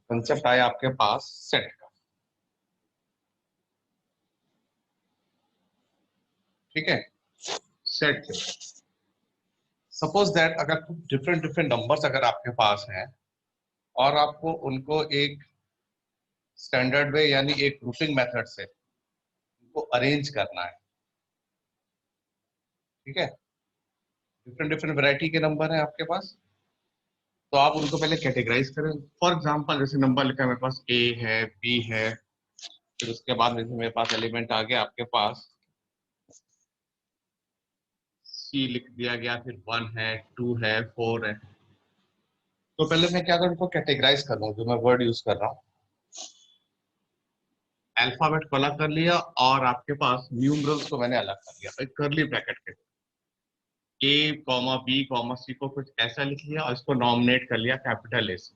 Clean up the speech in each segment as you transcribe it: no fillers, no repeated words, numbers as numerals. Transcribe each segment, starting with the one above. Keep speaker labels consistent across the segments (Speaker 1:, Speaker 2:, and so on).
Speaker 1: Concept आया आपके पास set का। ठीक है, सेट से सपोज दैट अगर डिफरेंट डिफरेंट नंबर्स अगर आपके पास हैं और आपको उनको एक स्टैंडर्ड वे यानी एक ग्रुपिंग मेथड से उनको अरेंज करना है। ठीक है, डिफरेंट डिफरेंट वैरायटी के नंबर हैं आपके पास, तो आप उनको पहले कैटेगराइज करें। फॉर एग्जांपल जैसे नंबर लिखा है मेरे पास ए है, बी है, फिर उसके बाद जैसे मेरे पास एलिमेंट आ गया आपके पास सी लिख दिया गया, फिर 1 है, 2 है, 4 है। तो पहले मैं क्या करूँ, उनको कैटेगराइज कर लूँ, जो मैं वर्ड यूज कर रहा हूँ। अल्फाबेट को अलग कर लिया और आपके पास न्यूमरल्स को मैंने अलग कर लिया, एक करली ब्रैकेट के ए कॉमा बी कॉमा सी को कुछ ऐसा लिख लिया और इसको नॉमिनेट कर लिया कैपिटल ए से।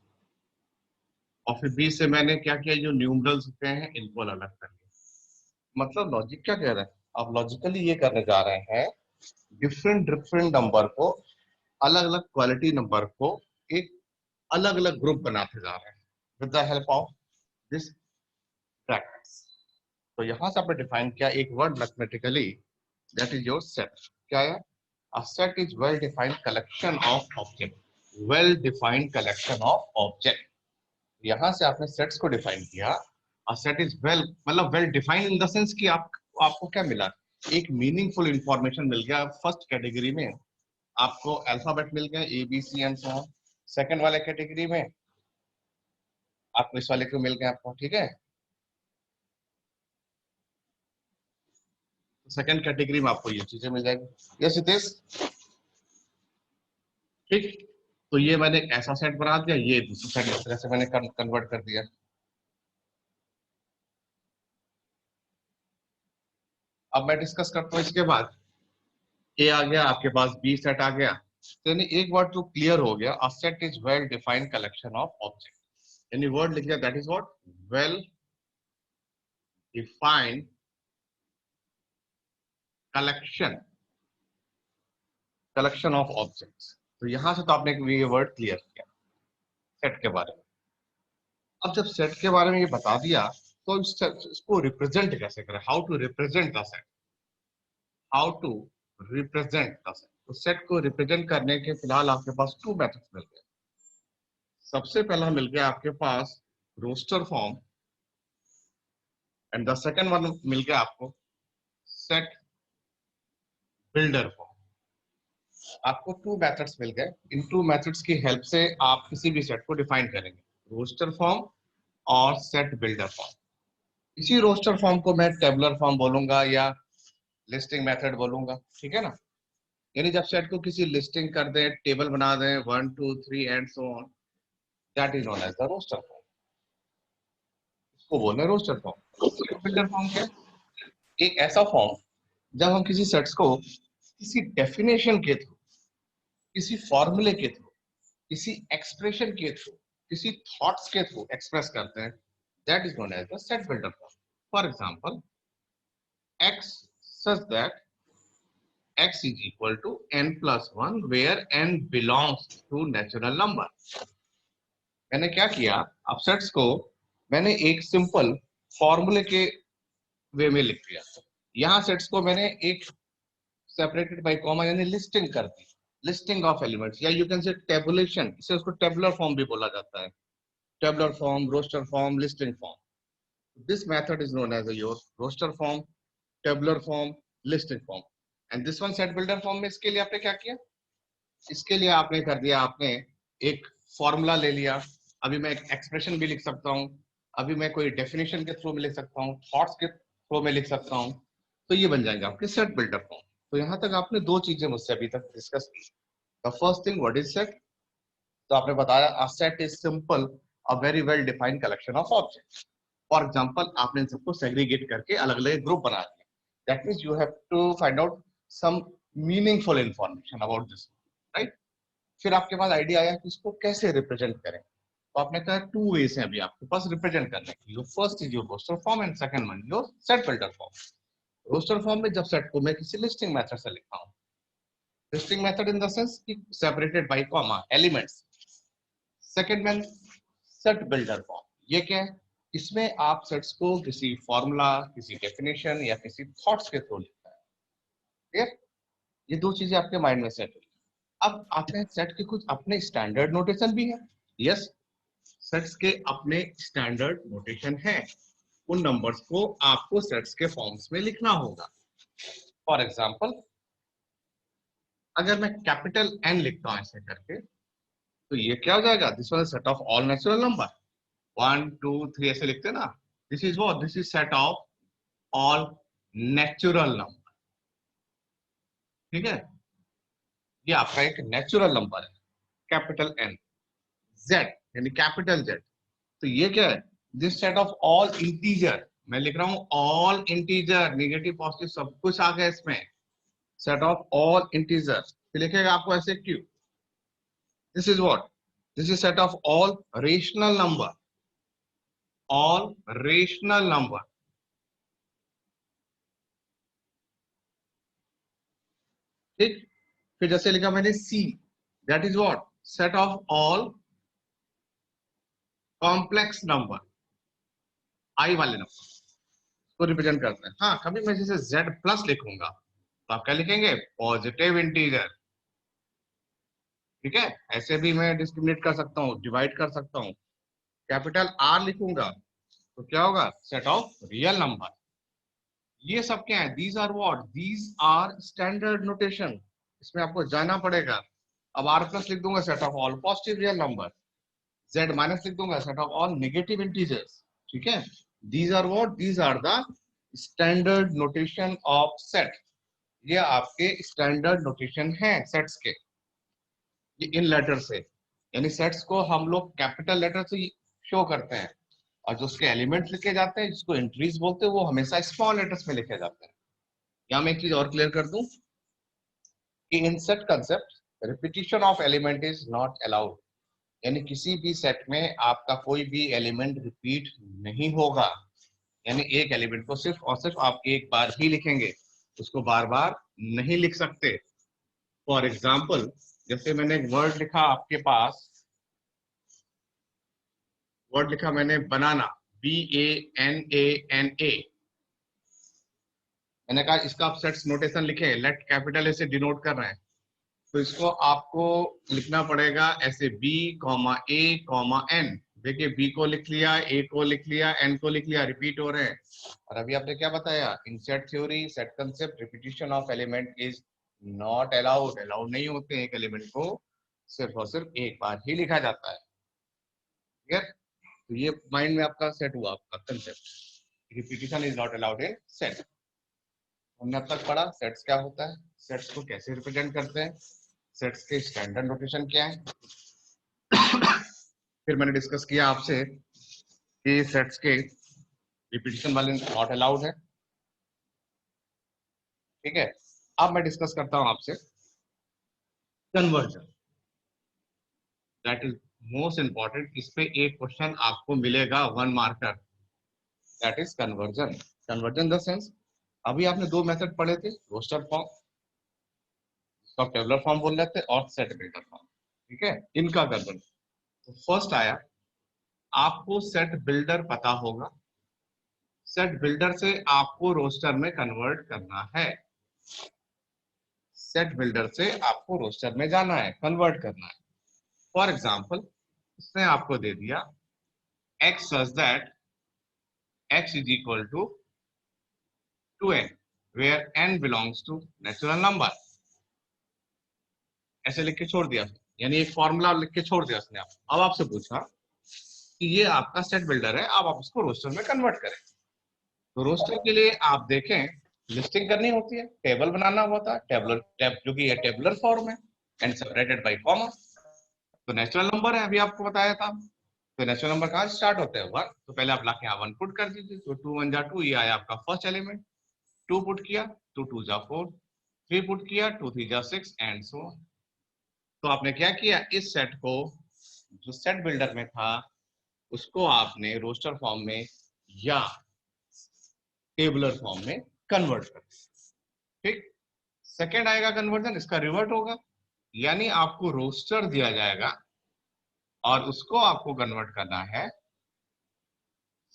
Speaker 1: और फिर बी से मैंने क्या किया, जो न्यूमरल्स होते हैं इनको अलग कर लिया। मतलब लॉजिक क्या कह रहा है, आप लॉजिकली ये करने जा रहे हैं, डिफरेंट डिफरेंट नंबर को, अलग अलग क्वालिटी नंबर को एक अलग अलग ग्रुप बनाते जा रहे हैं with the help of this brackets. तो यहां से आपने डिफाइन किया एक word mathematically, that is your set. क्या है? A set is well defined collection of object, well defined collection of object। यहां से आपने सेट्स को डिफाइन किया। A set is well मतलब well defined in the sense कि आपको क्या मिला, एक मीनिंगफुल इंफॉर्मेशन मिल गया। फर्स्ट कैटेगरी में आपको अल्फाबेट मिल गया A B C and so on, second वाले कैटेगरी में आपको इस वाले को मिल गया आपको। ठीक है, सेकंड कैटेगरी में आपको ये चीजें मिल जाएगी। Yes it is. ठीक, तो ये मैंने एक ऐसा सेट बना दिया, ये दूसरा सेट इस तरह से मैंने कन्वर्ट कर दिया। अब मैं डिस्कस करता हूँ इसके बाद, ए आ गया आपके पास, बी सेट आ गया, तो यानी एक वर्ड तो क्लियर हो गया, a set is well defined collection of object. यानी वर्ड लिख दिया, that is what, well defined collection, collection of objects. तो यहां से तो आपने ये वर्ड क्लियर किया सेट के बारे में। अब जब सेट के बारे में ये बता दिया, तो इसको रिप्रेजेंट कैसे करें, how to represent the set, how to represent the set. तो सेट को रिप्रेजेंट करने के फिलहाल आपके पास टू मेथड्स मिल गए। सबसे पहला मिल गया आपके पास roster form, and the second one मिल गया आपको सेट बिल्डर फॉर्म। आपको टू मेथड्स मिल गए। इन टू मेथड्स की हेल्प से आप किसी भी सेट को डिफाइन करेंगे, रोस्टर फॉर्म और सेट बिल्डर फॉर्म। इसी रोस्टर फॉर्म को मैं टेबुलर फॉर्म बोलूंगा या लिस्टिंग मेथड बोलूंगा। ठीक है ना, यानी जब सेट को किसी लिस्टिंग कर दे, टेबल बना दे 1 2 3 and so on, that is known as the roster form. इसको बोलते हैं रोस्टर फॉर्म। बिल्डर फॉर्म क्या, एक ऐसा फॉर्म जब हम किसी सेट्स को किसी डेफिनेशन के थ्रू, किसी फॉर्मूले के थ्रू, किसी एक्सप्रेशन के थ्रू, किसी थॉट्स के थ्रू एक्सप्रेस करते हैं, that is known as the set builder form. For example x such that x is equal to n plus 1 where n belongs to natural number। मैंने क्या किया, अब सेट्स को मैंने एक सिंपल फॉर्मूले के वे में लिख दिया। यहाँ सेट्स को मैंने एक सेपरेटेड बाय कॉमा यानी लिस्टिंग कर दी, लिस्टिंग ऑफ एलिमेंट्स, या यू कैन से टेबुलेशन, इसे उसको टेबुलर फॉर्म भी बोला जाता है। Tabular form, roster form, listing form. This method is known as your roster form, tabular form, listing form. And this one set builder form में इसके लिए आपने क्या किया, इसके लिए आपने कर दिया, आपने एक फॉर्मूला ले लिया। अभी मैं एक एक्सप्रेशन भी लिख सकता हूँ, अभी मैं कोई डेफिनेशन के थ्रू में लिख सकता हूँ, थॉट्स के थ्रू में लिख सकता हूँ, तो ये बन जाएगा आपके सेट बिल्डर फॉर्म। तो यहाँ तक आपने दो चीजें मुझसे अभी तक डिस्कस की। The first thing, what is set? तो आपने बताया a set is simple a very well defined collection of objects. For example आपने इन सबको सेग्रीगेट करके अलग अलग ग्रुप बना दिया, that means you have to find out some meaningful information about this, right. फिर आपके पास आइडिया आया कि इसको कैसे रिप्रेजेंट करें। तो आपने कहा टू वेज हैं अभी आपके पास रिप्रेजेंट करने की। Your first is your roster form and second one your set builder form. Roster form में जब सेट को मैं किसी लिस्टिंग मेथड से लिखता हूँ, listing method in the sense कि separated by comma elements. Second में सेट बिल्डर फॉर्म। ये क्या है? इसमें आप सेट्स को किसी फॉर्मूला, किसी डेफिनेशन या किसी थॉट्स के थ्रू लिखता है। ठीक, ये दो चीजें आपके माइंड में सेट हुई। अब आते हैं सेट के कुछ अपने स्टैंडर्ड नोटेशन भी है। यस, सेट्स के अपने स्टैंडर्ड नोटेशन है। उन नंबर्स को आपको सेट्स के फॉर्म्स में लिखना होगा। फॉर एग्जाम्पल, अगर मैं कैपिटल एन लिखता हूं ऐसे करके, तो ये क्या हो जाएगा? This was set of all natural number. 1 2 3 ऐसे लिखते हैं ना। This is what? This is set of all natural number. ठीक है, ये आपका एक नेचुरल नंबर है, कैपिटल एन। जेड यानी कैपिटल जेड, तो ये क्या है? This set of all integer. मैं लिख रहा हूं ऑल इंटीजर, नेगेटिव पॉजिटिव सब कुछ आ गया इसमें। सेट ऑफ ऑल इंटीजर, फिर लिखेगा आपको ऐसे Q. This is what? This is set of all rational number, all rational number. ठीक, फिर जैसे लिखा मैंने C, that is what? Set of all complex number, i वाले नंबर को रिप्रेजेंट करते हैं। हाँ, कभी मैं जैसे z प्लस लिखूंगा तो आप क्या लिखेंगे? Positive integer. ठीक है, ऐसे भी मैं डिस्क्रिमिनेट कर सकता हूँ, डिवाइड कर सकता हूँ। कैपिटल आर लिखूंगा तो क्या होगा? Set of real number. ये सब क्या है? These are what? These are standard notation. इसमें आपको जाना पड़ेगा। अब आर प्लस लिख दूंगा, set of all positive real number. Z minus लिख दूंगा, set of all negative integers. ठीक है, these are what? These are the standard notation of set. ये आपके स्टैंडर्ड नोटेशन हैं सेट्स के, ये इन लेटर से। यानी सेट्स को हम लोग कैपिटल लेटर से शो करते हैं, और जो उसके एलिमेंट्स लिखे जाते हैं, जिसको एंट्रीज बोलते हैं, वो हमेशा स्मॉल लेटर्स में लिखे जाते हैं। यहाँ मैं एक चीज और क्लियर कर दूं कि इन set concept repetition of element is not allowed. यानी किसी भी सेट में आपका कोई भी एलिमेंट रिपीट नहीं होगा। यानी एक एलिमेंट को सिर्फ और सिर्फ आप एक बार ही लिखेंगे, उसको बार बार नहीं लिख सकते। फॉर एग्जाम्पल, जैसे मैंने एक वर्ड लिखा आपके पास, वर्ड लिखा मैंने बनाना, BANANA। मैंने कहा इसका आप सेट्स नोटेशन लिखे, लेट कैपिटल ए से डिनोट कर रहे हैं, तो इसको आपको लिखना पड़ेगा ऐसे B, A, N। देखिए, बी को लिख लिया, ए को लिख लिया, एन को लिख लिया, रिपीट हो रहे हैं। और अभी आपने क्या बताया? इन set theory, set concept, repetition of element is not allowed. Allowed नहीं होते, एक एलिमेंट को सिर्फ और सिर्फ एक बार ही लिखा जाता है। ठीक है, तो ये माइंड में आपका सेट हुआ, आपका concept. Repetition is not allowed in set. हमने अब तक पढ़ा सेट्स क्या होता है, सेट्स को कैसे रिप्रेजेंट करते हैं, सेट्स के स्टैंडर्ड नोटेशन क्या है। फिर मैंने डिस्कस किया आपसे कि सेट्स के रिपीटिशन वाले नॉट अलाउड है। ठीक है, अब मैं डिस्कस करता हूं आपसे conversion. That is most important. इस पे एक क्वेश्चन आपको मिलेगा 1 marker, that is conversion. Conversion the sense, अभी आपने दो मेथड पढ़े थे, रोस्टर फॉर्म, इसको टेबुलर फॉर्म बोल रहे थे, और सेट बिल्डर फॉर्म। ठीक है, इनका कन्वर्जन। तो फर्स्ट आया, आपको सेट बिल्डर पता होगा। सेट बिल्डर से आपको रोस्टर में कन्वर्ट करना है। सेट बिल्डर से आपको रोस्टर में जाना है, कन्वर्ट करना है। फॉर एग्जाम्पल, इसने आपको दे दिया x such that x is equal to 2n where n belongs to natural number। ऐसे लिख के छोड़ दिया, यानी एक फॉर्मूला लिख के छोड़ दिया उसने। अब आपसे पूछा कि ये आपका सेट बिल्डर है, अब आप इसको रोस्टर में कन्वर्ट करें। तो रोस्टर के लिए आप देखें, लिस्टिंग करनी होती है, टेबल बनाना होता है, टेबलर जो कि टेबुलर फॉर्म है, एंड सेपरेटेड बाय कॉमा। तो नेचुरल नंबर है, अभी आपको बताया था। तो नेचुरल नंबर कहाँ स्टार्ट होते हैं? 1। तो पहले आप लाके यहाँ 1 पुट कर दीजिए, तो 2 1 जा 2, ये आया आपका फर्स्ट एलिमेंट। 2 पुट किया, 2 2 जा 4, 3 पुट किया, 2 3 जा 6, एंड सो ऑन। तो आपने क्या किया? इस सेट को, जो सेट बिल्डर में था, उसको आपने रोस्टर फॉर्म में या टेबुलर फॉर्म में कन्वर्ट कर दिया। ठीक, सेकेंड आएगा कन्वर्जन, इसका रिवर्ट होगा, यानी आपको रोस्टर दिया जाएगा, और उसको आपको कन्वर्ट करना है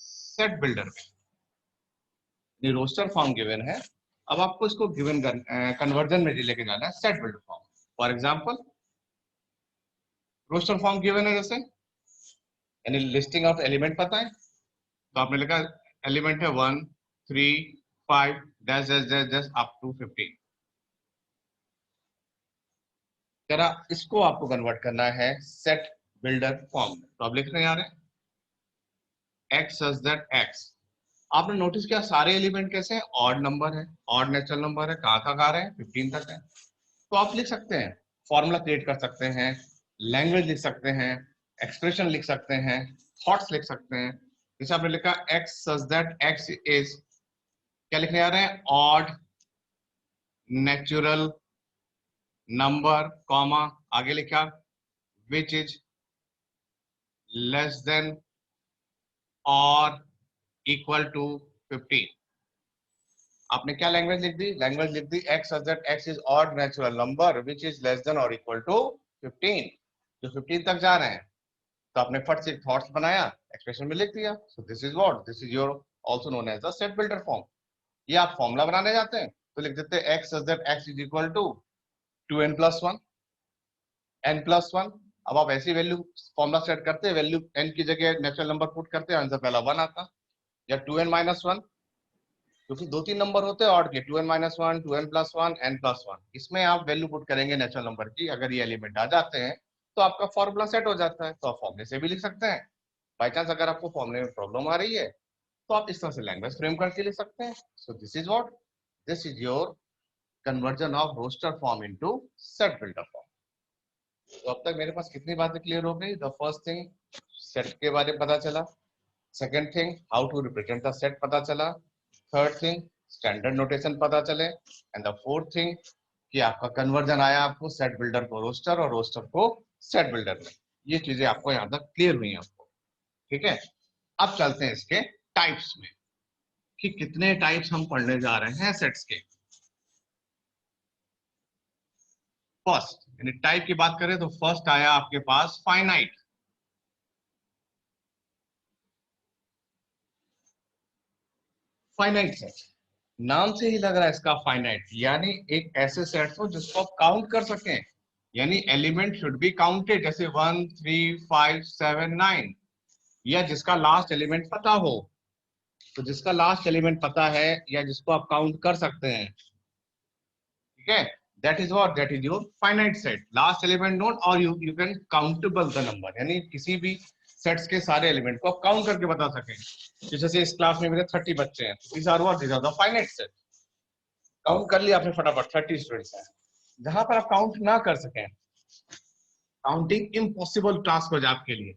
Speaker 1: सेट बिल्डर में। ये रोस्टर फॉर्म गिवन है, अब आपको इसको गिवन कन्वर्जन में लेके जाना है set builder form. For example roster form given है, जैसे यानी लिस्टिंग ऑफ एलिमेंट पता है, तो आपने लिखा एलिमेंट है 1 3 5 dash dash dash dash up to 15। जरा इसको आपको कन्वर्ट करना है सेट बिल्डर फॉर्म में, तो आप लिख रहे हैं यार एक्स सच दैट एक्स। आपने नोटिस किया सारे एलिमेंट कैसे हैं, ऑड नंबर है, ऑड नेचुरल नंबर है, कहाँ तक आ रहे हैं 15 तक है। तो आप लिख सकते हैं, फॉर्मूला क्रिएट कर सकते हैं, लैंग्वेज लिख सकते हैं, एक्सप्रेशन लिख सकते हैं, थॉट्स लिख सकते हैं। जैसे आपने लिखा x such that x is, क्या लिखने आ रहे हैं, ऑड नेचुरल नंबर कॉमा आगे लिखा विच इज लेस देन और इक्वल टू 15। आपने क्या लैंग्वेज लिख दी, लैंग्वेज लिख दी x such that x is odd natural number which is less than और इक्वल टू 15, जो 15 तक जा रहे हैं। तो आपने फट से थॉट्स बनाया, एक्सप्रेशन में लिख दिया। So this is what, this is your also known as the set builder form. ये आप फॉर्मूला बनाने जाते हैं तो लिख देते हैं x such that x is equal to 2n + 1 n + 1। अब आप ऐसी वैल्यू फॉर्मूला सेट करते हैं, वैल्यू n की जगह नेचुरल नंबर पुट करते हैं, आंसर पहला 1 आता, या 2n - 1, क्योंकि 2-3 नंबर होते हैं ऑड के, 2n - 1 2n + 1 n + 1, इसमें आप वैल्यू पुट करेंगे नेचुरल नंबर की। अगर ये एलिमेंट आ जाते हैं तो आपका फॉर्मूला सेट हो जाता है। तो आप फॉर्मूले से भी लिख सकते हैं। बाई चांस अगर आपको फॉर्मूले में प्रॉब्लम आ रही है तो आप इस तरह से लैंग्वेज फ्रेम करके लिख सकते हैं। So this is what, this is your conversion of roster form into set builder form. तो अब तक मेरे पास कितनी बातें क्लियर हो गई। द फर्स्ट थिंग, सेट के बारे में पता चला। Second thing, how to represent the set पता चला। थर्ड थिंग, स्टैंडर्ड नोटेशन पता चले। एंड द फोर्थ थिंग कि आपका कन्वर्जन आया आपको सेट बिल्डर को रोस्टर और रोस्टर को सेट बिल्डर में। ये चीजें आपको यहां तक क्लियर हुई हैं आपको, ठीक है। अब चलते हैं इसके टाइप्स में कि कितने टाइप्स हम पढ़ने जा रहे हैं सेट्स के। फर्स्ट यानी टाइप की बात करें तो फर्स्ट आया आपके पास फाइनाइट। फाइनाइट सेट, नाम से ही लग रहा है इसका फाइनाइट, यानी एक ऐसे सेट हो जिसको आप काउंट कर सकें, यानी एलिमेंट शुड बी काउंटेड, जैसे 1 3 5 7 9, या जिसका लास्ट एलिमेंट पता हो। तो जिसका लास्ट एलिमेंट पता है या जिसको आप काउंट कर सकते हैं, ठीक है, that is what, that is your finite set. Last element note और you can countable the number, यानी किसी भी सेट्स के सारे एलिमेंट को आप काउंट करके बता सकें। जैसे इस क्लास में मेरे 30 बच्चे हैं, these are what, these are the finite set. Count कर लिया आपने फटाफट, 30 स्टूडेंट्स हैं। जहां पर आप काउंट ना कर सकें, काउंटिंग इम्पॉसिबल टास्क हो जाए आपके लिए,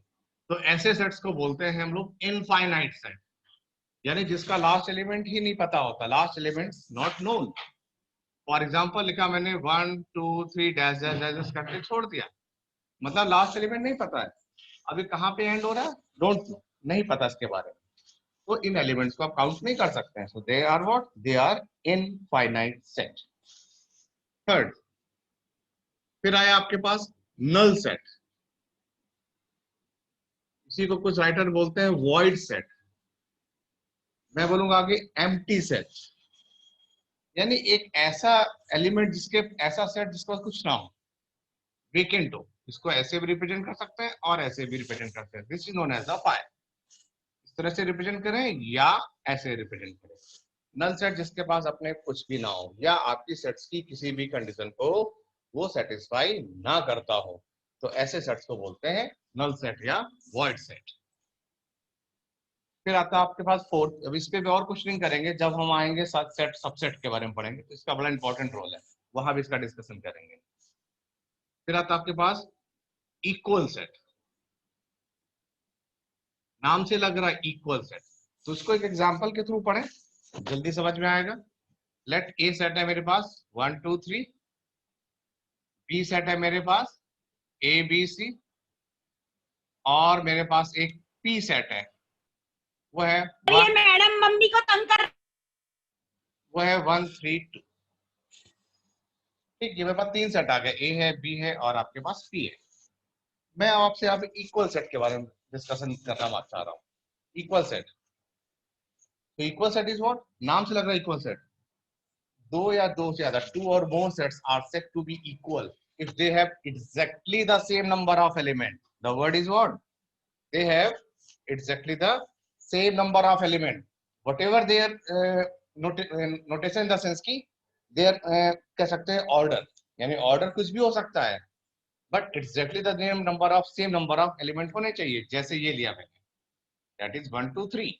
Speaker 1: तो ऐसे सेट्स को बोलते हैं हम लोग इनफाइनाइट सेट, यानी जिसका लास्ट एलिमेंट ही नहीं पता होता, last element not known. For example लिखा मैंने 1 2 3 डैश डैश डैश करके छोड़ दिया, मतलब लास्ट एलिमेंट नहीं पता है, अभी कहाँ पे एंड हो रहा है डोंट नो, नहीं पता इसके बारे में। तो इन एलिमेंट्स को आप काउंट नहीं कर सकते हैं। So they are what, they are infinite set. Third, फिर आया आपके पास नल सेट, इसी को कुछ राइटर बोलते हैं वॉइड सेट, मैं बोलूंगा आगे एम्प्टी सेट, यानी एक ऐसा एलिमेंट जिसके, ऐसा सेट जिसके पास कुछ ना हो, वेकेंट हो। इसको ऐसे भी रिप्रेजेंट कर सकते हैं और ऐसे भी रिप्रेजेंट करते हैं, this is known as a file. इस तरह से रिप्रेजेंट करें या ऐसे रिप्रेजेंट करें। नल सेट जिसके पास अपने कुछ भी ना हो या आपकी सेट्स की किसी भी कंडीशन को वो सेटिस्फाई ना करता हो, तो ऐसे सेट्स को बोलते हैं नल सेट या वॉइड सेट। फिर आता है आपके पास फोर्थ, अब इस पे भी और कुछ नहीं करेंगे, जब हम आएंगे साथ सेट सबसेट के बारे में पढ़ेंगे तो इसका बड़ा इंपॉर्टेंट रोल है, वहां भी इसका डिस्कशन करेंगे। फिर आता है आपके पास इक्वल सेट, नाम से लग रहा है इक्वल सेट, तो उसको एक एग्जांपल के थ्रू पढ़ें, जल्दी समझ में आएगा। लेट ए सेट है मेरे पास 1 2 3, बी सेट है मेरे पास ए बी सी, और मेरे पास एक पी सेट है, वो है
Speaker 2: ये मैडम मम्मी को तंग कर,
Speaker 1: वो है 1 3 2। ठीक है, मेरे पास 3 सेट आ गए, ए है बी है और आपके पास पी है। मैं आपसे यहाँ पे इक्वल सेट के बारे में डिस्कशन करना चाह रहा हूँ। इक्वल सेट, तो इक्वल सेट इज व्हाट, नाम से लग रहा है इक्वल सेट, दो या दो से ज्यादा, टू और more sets are set to be equal if they have exactly the same number of element. The word is what, they have exactly the same number of element, whatever their notation in the sense की their कह सकते हैं order, यानी order कुछ भी हो सकता है, but exactly the same number of element होने चाहिए। जैसे ये लिया मैंने, that is 1 2 3,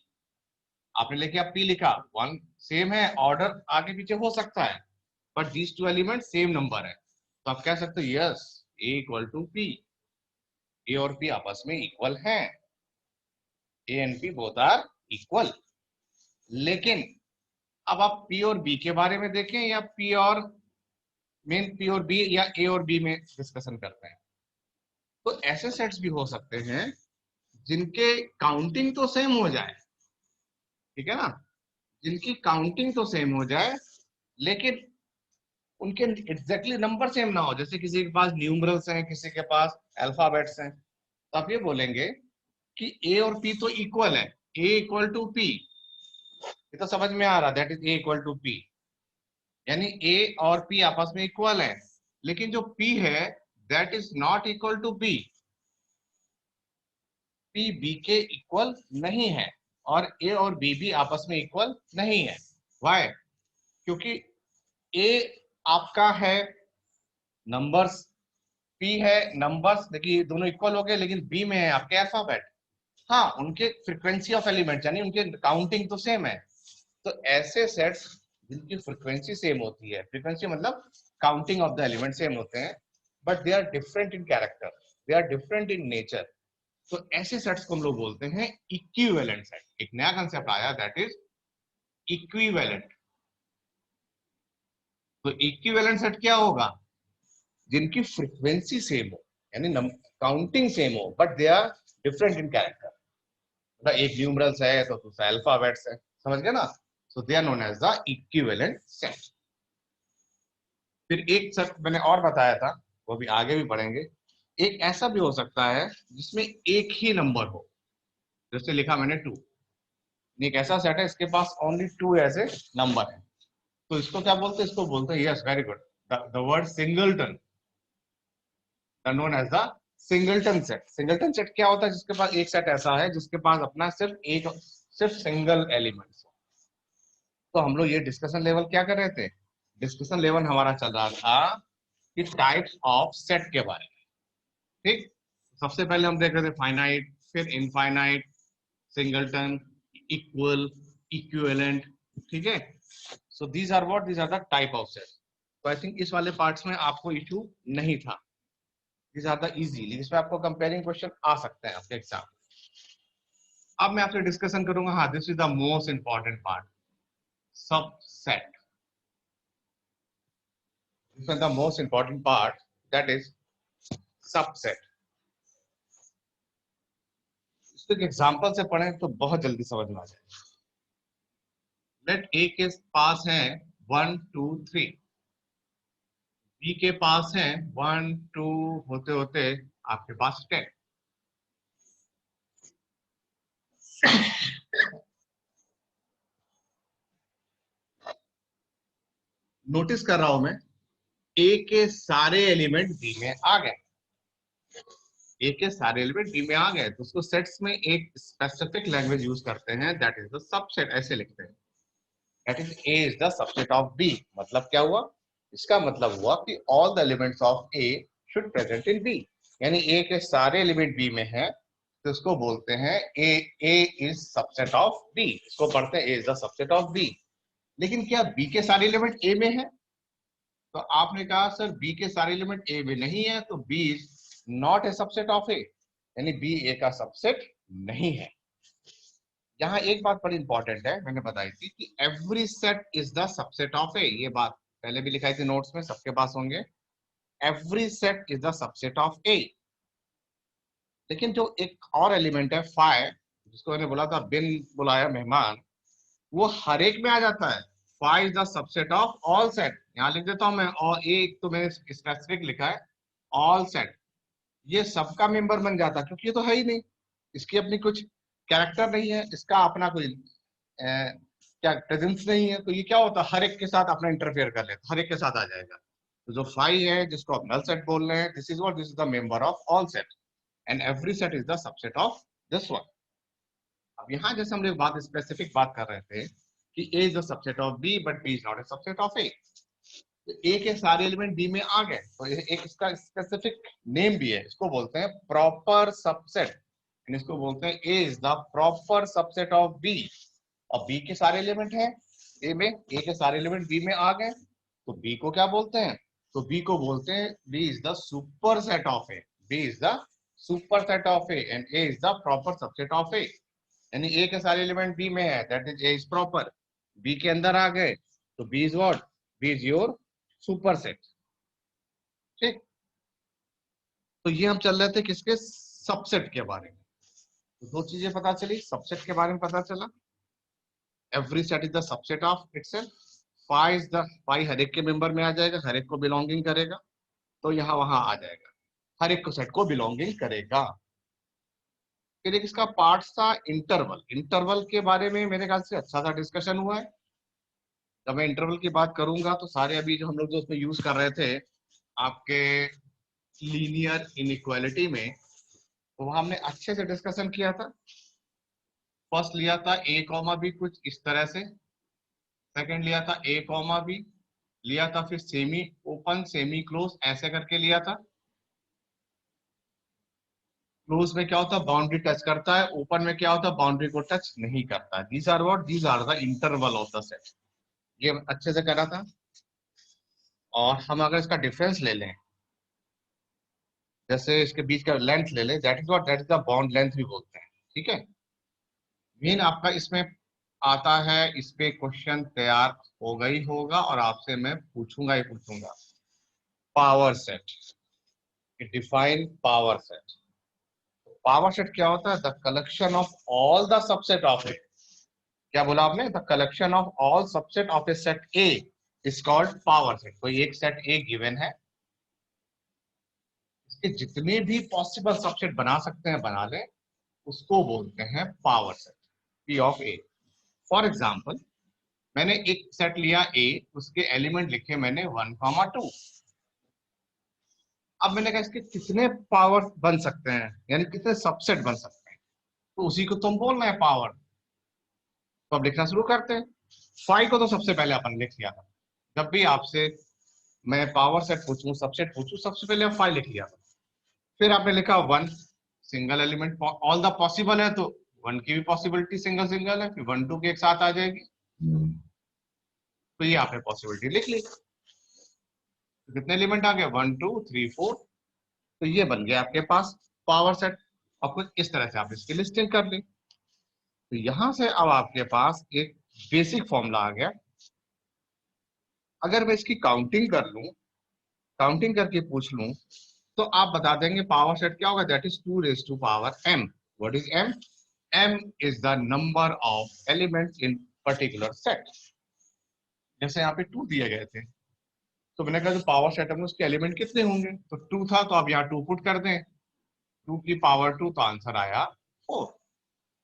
Speaker 1: आपने लेके आप p लिखा, 1 सेम है, ऑर्डर आगे पीछे हो सकता है, but these two element same number है, तो आप कह सकते हो yes a equal to p, a और p आपस में इक्वल हैं, a and p both are equal. लेकिन अब आप p और b के बारे में देखें या p और मेन p और b या a और b में डिस्कशन करते हैं, तो ऐसे सेट्स भी हो सकते हैं जिनके काउंटिंग तो सेम हो जाए, ठीक है ना, जिनकी काउंटिंग तो सेम हो जाए लेकिन उनके एग्जैक्टली नंबर सेम ना हो। जैसे किसी के पास न्यूमरल्स हैं, किसी के पास अल्फाबेट्स हैं, तो आप ये बोलेंगे कि ए और पी तो इक्वल है, ए इक्वल टू पी, ये तो समझ में आ रहा, that is A equal to P, यानी ए और पी आपस में इक्वल है, लेकिन जो पी है that is not equal to B, P B के इक्वल नहीं है और ए और बी भी आपस में इक्वल नहीं है। वाई? क्योंकि ए आपका है नंबर्स, पी है नंबर्स, देखिए दोनों इक्वल हो गए, लेकिन बी में है आपके अल्फाबेट, हाँ उनके फ्रीक्वेंसी ऑफ एलिमेंट यानी उनके काउंटिंग तो सेम है। तो ऐसे सेट्स जिनकी फ्रीक्वेंसी सेम होती है, फ्रीक्वेंसी मतलब counting of the element same होते हैं, but they are different in character, they are different in nature, तो ऐसे सेट्स को हम लोग बोलते हैं इक्विवेलेंट सेट। एक नया कंसेप्ट आया, दैट इज इक्विवेलेंट। तो इक्विवेलेंट सेट क्या होगा, जिनकी फ्रीक्वेंसी सेम हो यानी काउंटिंग सेम हो, but they are different in character, मतलब एक न्यूमरल्स है तो दूसरा अल्फाबेट्स है, समझ गए ना, so they are known as the equivalent set. फिर एक सेट मैंने और बताया था, वो भी आगे भी पढ़ेंगे, एक ऐसा भी हो सकता है जिसमें एक ही नंबर हो, जैसे लिखा मैंने 2, एक ऐसा सेट है इसके पास ओनली 2 ऐसे नंबर है, तो इसको क्या बोलते हैं, इसको बोलते हैं, yes very good, the word singleton, known as the singleton set. Singleton set क्या होता है, जिसके पास एक सेट ऐसा है जिसके पास अपना सिर्फ सिंगल एलिमेंट्स। तो हम लोग ये डिस्कशन लेवल क्या कर रहे थे, डिस्कशन लेवल हमारा चल रहा था कि टाइप्स ऑफ सेट के बारे में, ठीक। सबसे पहले हम देख रहे थे फाइनाइट, फिर इनफाइनाइट, सिंगलटन, इक्वल, इक्विवेलेंट, ठीक है। So these are what, these are the type of set. तो आई थिंक इस वाले पार्ट्स में आपको इशू नहीं था, दीज आर द इजी, जिसमें आपको कंपेयरिंग क्वेश्चन आ सकते हैं आपके एग्जाम। अब मैं आपसे डिस्कशन करूंगा, हाँ this is the most important part, subset. The most important part that is subset. इसको एक एग्जांपल से पढ़ें तो बहुत जल्दी समझ में आ जाए। लेट ए के पास है 1 2 3, बी के पास है 1 2 होते होते आपके पास 10। नोटिस कर रहा हूं मैं, ए के सारे एलिमेंट बी में आ गए, ए के सारे एलिमेंट बी में आ गए, तो उसको सेट्स में एक स्पेसिफिक लैंग्वेज यूज करते हैं, दैट इज द सबसेट, ऐसे लिखते हैं, that is A is the subset of B. मतलब क्या हुआ, इसका मतलब हुआ कि all the elements of A should present in B, यानी ए के सारे एलिमेंट बी में है, तो इसको बोलते हैं A is subset of B, इसको पढ़ते हैं A is the subset of B. लेकिन क्या बी के सारे एलिमेंट ए में है, तो आपने कहा सर बी के सारे एलिमेंट ए में नहीं है, तो B is not a subset of A, यानी बी ए का सबसेट नहीं है। यहाँ एक बात बड़ी इंपॉर्टेंट है, मैंने बताई थी कि every set is the subset of A, ये बात पहले भी लिखाई थी नोट्स में, सबके पास होंगे, every set is the subset of A. लेकिन जो एक और एलिमेंट है फाइव, जिसको मैंने बोला था बिन बुलाया मेहमान, वो हर एक में आ जाता है, five is the subset of all set. यहाँ लिख देता हूं मैं, और एक तो मैंने स्पेसिफिक लिखा है ऑल सेट, ये सबका मेंबर बन जाता, क्योंकि ये तो है ही नहीं, इसकी अपनी कुछ कैरेक्टर नहीं है, इसका अपना कोई क्या प्रेजेंस नहीं है, तो ये क्या होता, हर एक के साथ अपना इंटरफेयर कर लेता, हर एक के साथ आ जाएगा। तो जो फाई है जिसको आप नल सेट बोल रहे हैं, this is what, this is the member of all set and every set is the subset of this one. अब यहाँ जैसे हम लोग बात स्पेसिफिक बात कर रहे थे कि A is the subset of B but B is not a subset of A, तो ए के सारे एलिमेंट बी में आ गए, तो एक इसका स्पेसिफिक नेम भी है, इसको बोलते हैं प्रॉपर सबसेट, इसको बोलते हैं A is the proper subset of B. और बी के सारे एलिमेंट हैं ए में, ए के सारे एलिमेंट बी में आ गए, तो बी को क्या बोलते हैं, तो बी को बोलते हैं B is the superset of A, B is the superset of A and A is the proper subset of A. यानी ए के सारे एलिमेंट बी में है, that is A is proper, B के अंदर आ गए तो B is what, B is your superset. ठीक, तो ये हम चल रहे थे किसके, सबसेट के बारे में। तो दो चीजें पता चली, सबसेट के बारे में पता चला, every set is the subset of itself, phi is the, phi हर एक के मेंबर में आ जाएगा, हर एक को बिलोंगिंग करेगा, तो यहाँ वहां आ जाएगा, हर एक को सेट को बिलोंगिंग करेगा। फिर एक इसका पार्ट था इंटरवल, इंटरवल के बारे में मेरे ख्याल से अच्छा सा डिस्कशन हुआ है। जब मैं इंटरवल की बात करूंगा तो सारे अभी जो हम लोग जो उसमें यूज कर रहे थे आपके लीनियर इनइक्वालिटी में, तो वहां हमने अच्छे से डिस्कशन किया था। फर्स्ट लिया था ए कॉमा बी कुछ इस तरह से, सेकंड लिया था ए कॉमा बी, लिया था फिर सेमी ओपन सेमी क्लोज ऐसे करके लिया था। क्लोज में क्या होता है, बाउंड्री टच करता है, ओपन में क्या होता है, बाउंड्री को टच नहीं करता। These are what, these are the interval of the set. ये अच्छे से करा था। और हम अगर इसका डिफरेंस ले लें, जैसे इसके बीच का लेंथ ले लें, that is what, that is the bond length भी बोलते हैं। ठीक है, मेन आपका इसमें आता है, इस पे क्वेश्चन तैयार होगा ही होगा और आपसे मैं पूछूंगा ही पूछूंगा, power set, define power set. Power set क्या होता है, the collection of all the subset of it, क्या बोला आपने, the collection of all subset of A set A is called power set. कोई एक सेट ए गिवन है, इसके जितने भी पॉसिबल सबसेट बना सकते हैं बना ले, उसको बोलते हैं power set, P of A. For example मैंने एक सेट लिया ए, उसके एलिमेंट लिखे मैंने 1,2। अब मैंने कहा इसके कितने पावर बन सकते हैं, यानी कितने सबसेट बन सकते हैं, तो उसी को तुम बोल रहे हैं पावर। तो अब लिखना शुरू करते हैं। फाइव को तो सबसे पहले अपन लिख लिया था, जब भी आपसे मैं पावर सेट पूछूं सबसेट पूछूं सबसे पहले आप फाइव लिख लिया था। फिर आपने लिखा one, single element all the possible है, तो वन की भी पॉसिबिलिटी सिंगल सिंगल है, फिर 1 2 के एक साथ आ जाएगी, तो ये आपने पॉसिबिलिटी लिख ली। तो कितने एलिमेंट आ गए, 1 2 3 4, तो ये बन गया आपके पास पावर सेट। और कुछ इस तरह से आप इसकी लिस्टिंग कर ली। तो यहां से अब आपके पास एक बेसिक फॉर्मूला आ गया। अगर मैं इसकी काउंटिंग कर लूं, काउंटिंग करके पूछ लूं, तो आप बता देंगे पावर सेट क्या होगा, that is 2 raised to power m। What is m? m is the number of elements in particular set. जैसे यहाँ पे 2 दिए गए थे, तो मैंने कहा जो पावर सेट है उसके एलिमेंट कितने होंगे, तो 2 था, तो आप यहाँ 2 पुट कर दें, 2 की पावर 2, तो आंसर आया 4।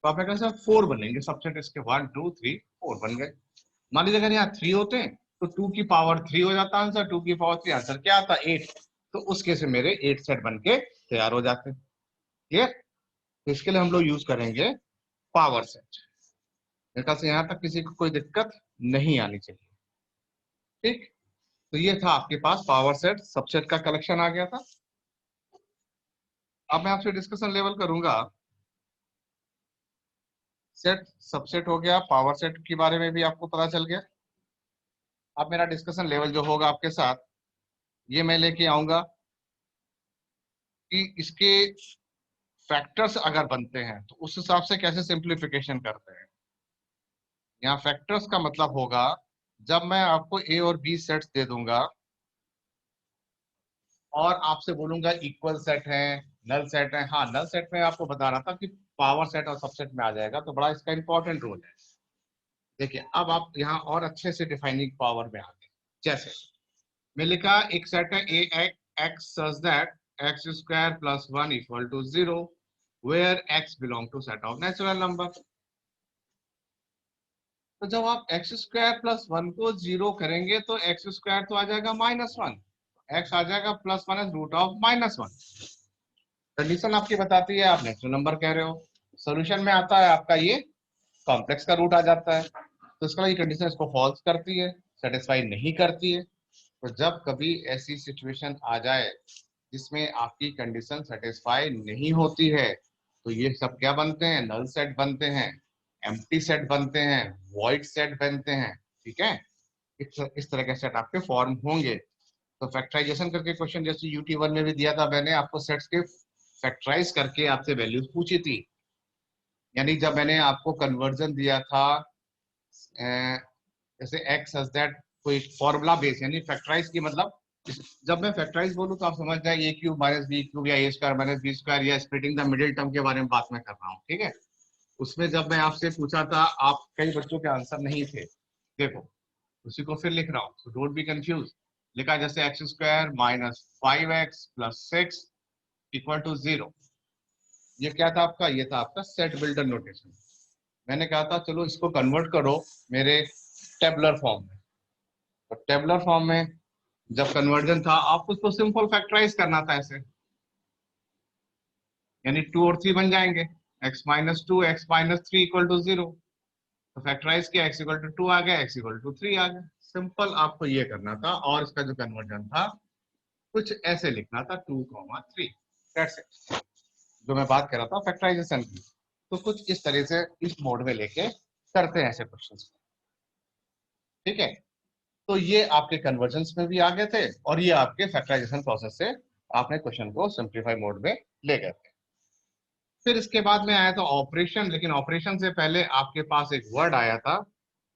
Speaker 1: तो आपने कहा 4 बनेंगे सबसेट इसके, 1 2 3 4 बन गए। मान लीजिए अगर यहाँ 3 होते हैं तो 2 की पावर 3 हो जाता आंसर, 2 की पावर 3 आंसर क्या आता, 8। तो उस केस में मेरे 8 सेट बन के तैयार हो जाते हैं। क्लियर? तो इसके लिए हम लोग यूज करेंगे पावर सेट। मेरे ख्याल से यहाँ तक किसी को कोई दिक्कत नहीं आनी चाहिए। ठीक, तो ये था आपके पास पावर सेट, सबसेट का कलेक्शन आ गया था। अब मैं आपसे डिस्कशन लेवल करूंगा, सेट सबसेट हो गया, पावर सेट के बारे में भी आपको पता चल गया। अब मेरा डिस्कशन लेवल जो होगा आपके साथ, ये मैं लेके आऊंगा कि इसके फैक्टर्स अगर बनते हैं तो उस हिसाब से कैसे सिंप्लीफिकेशन करते हैं। यहाँ फैक्टर्स का मतलब होगा, जब मैं आपको ए और बी सेट्स दे दूंगा और आपसे बोलूंगा इक्वल सेट है, नल सेट है। हाँ, नल सेट में आपको बता रहा था कि पावर सेट और सबसेट में आ जाएगा, तो बड़ा इसका इंपॉर्टेंट रोल है। देखिए अब आप यहाँ और अच्छे से डिफाइनिंग पावर में आ गए। जैसे मैं लिखा एक सेट है A x such that x square plus 1 equal to 0 where x belong to set of natural number. तो जब आप एक्स स्क्वायर प्लस 1 को 0 करेंगे तो एक्स स्क्वायर तो आ जाएगा -1, एक्स आ जाएगा +1 इज रूट ऑफ -1। कंडीशन आपकी बताती है आप नेचुरल नंबर कह रहे हो, सोल्यूशन में आता है आपका ये कॉम्प्लेक्स का रूट आ जाता है, तो इसका ये कंडीशन इसको फॉल्स करती है, सेटिस्फाई नहीं करती है। तो जब कभी ऐसी सिचुएशन आ जाए जिसमें आपकी कंडीशन सेटिस्फाई नहीं होती है तो ये सब क्या बनते हैं, नल सेट बनते हैं, एम्प्टी सेट बनते हैं, वॉइड सेट बनते हैं। ठीक है, इस तरह के सेट आपके फॉर्म होंगे। तो फैक्टराइजेशन करके क्वेश्चन जैसे UT1 में भी दिया था, मैंने आपको सेट्स के फैक्टराइज करके आपसे वैल्यूज पूछी थी। यानी जब मैंने आपको कन्वर्जन दिया था जैसे एक्स एज दैट कोई फॉर्मूला बेस, यानी फैक्टराइज की मतलब जब मैं फैक्टराइज बोलूं तो आप समझ जाए ए क्यूब माइनस बी क्यूब या ए स्क्वायर माइनस बी स्क्वायर या स्प्लिटिंग द मिडिल टर्म के बारे में बात मैं कर रहा हूँ। ठीक है, उसमें जब मैं आपसे पूछा था आप कई बच्चों के आंसर नहीं थे, देखो उसी को फिर लिख रहा हूँ, सो डोंट बी कंफ्यूज। लिखा जैसे x square minus 5x plus 6 equal to 0। ये क्या था आपका, ये था आपका सेट बिल्डर नोटेशन। मैंने कहा था चलो इसको कन्वर्ट करो मेरे टेबुलर फॉर्म में। तो टेबुलर फॉर्म में जब कन्वर्जन था आपको उसको सिंपल फैक्टराइज करना था ऐसे, यानी 2 और 3 बन जाएंगे, x minus 2 x minus 3 equal to 0। तो फैक्टराइज किया, x इक्वल टू 2 आ गया, x इक्वल टू 3 आ गया। सिंपल आपको ये करना था और इसका जो कन्वर्जन था कुछ ऐसे लिखना था 2,3। That's it. जो मैं बात कर रहा था फैक्टराइजेशन की, तो कुछ इस तरह से इस मोड में लेके करते हैं ऐसे क्वेश्चंस। ठीक है, तो ये आपके कन्वर्जन्स में भी आ गए थे और ये आपके फैक्टराइजेशन प्रोसेस से आपने क्वेश्चन को सिंप्लीफाई मोड में ले गए थे। फिर इसके बाद में आया था ऑपरेशन, लेकिन ऑपरेशन से पहले आपके पास एक वर्ड आया था,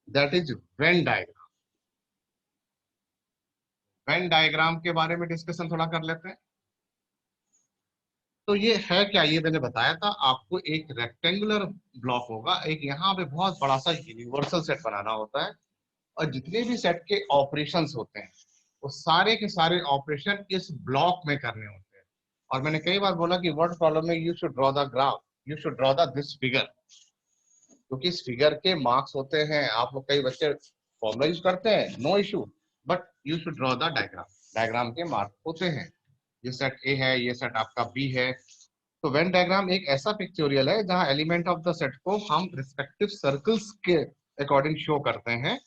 Speaker 1: that is Venn diagram. Venn diagram के बारे में डिस्कशन थोड़ा कर लेते हैं। तो ये है क्या, ये मैंने बताया था आपको, एक रेक्टेंगुलर ब्लॉक होगा, एक यहाँ पे बहुत बड़ा सा यूनिवर्सल सेट बनाना होता है और जितने भी सेट के ऑपरेशंस होते हैं वो सारे के सारे ऑपरेशन इस ब्लॉक में करने होते हैं। और मैंने कई बार बोला कि वर्ड प्रॉब्लम में you should draw the graph, you should draw the this figure, क्योंकि इस फिगर के मार्क्स होते हैं। आप लोग कई बच्चे फॉर्मूला यूज करते हैं, no issue, but you should draw the diagram, diagram के मार्क होते हैं। ये सेट ए है, ये सेट आपका बी है। तो वेन डायग्राम एक ऐसा पिक्चोरियल है जहां एलिमेंट ऑफ द सेट को हम रिस्पेक्टिव सर्कल्स के अकॉर्डिंग शो करते हैं।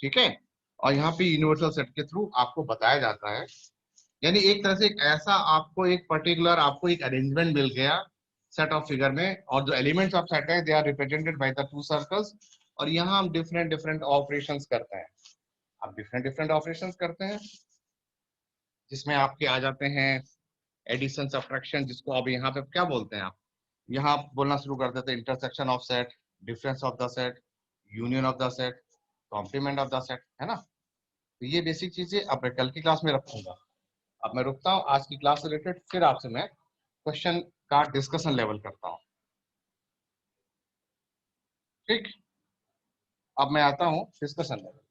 Speaker 1: ठीक है, और यहाँ पे यूनिवर्सल सेट के थ्रू आपको बताया जाता है। यानी एक तरह से एक ऐसा आपको एक पर्टिकुलर आपको एक अरेंजमेंट मिल गया सेट ऑफ फिगर में, और जो एलिमेंट्स ऑफ सेट है they are represented by the 2 circles. और यहाँ हम डिफरेंट डिफरेंट ऑपरेशंस करते हैं, आप डिफरेंट डिफरेंट ऑपरेशंस करते हैं जिसमें आपके आ जाते हैं एडिशन सब्ट्रैक्शन, जिसको अब यहाँ पे क्या बोलते हैं आप, यहाँ बोलना शुरू कर देते हैं intersection of set, difference of the set, union of the set, complement of the set, है ना। तो ये बेसिक चीजें अब मैं कल की क्लास में रखूंगा। अब मैं रुकता हूँ, आज की क्लास से रिलेटेड फिर आपसे मैं क्वेश्चन का डिस्कशन लेवल करता हूँ। ठीक, अब मैं आता हूँ डिस्कशन लेवल।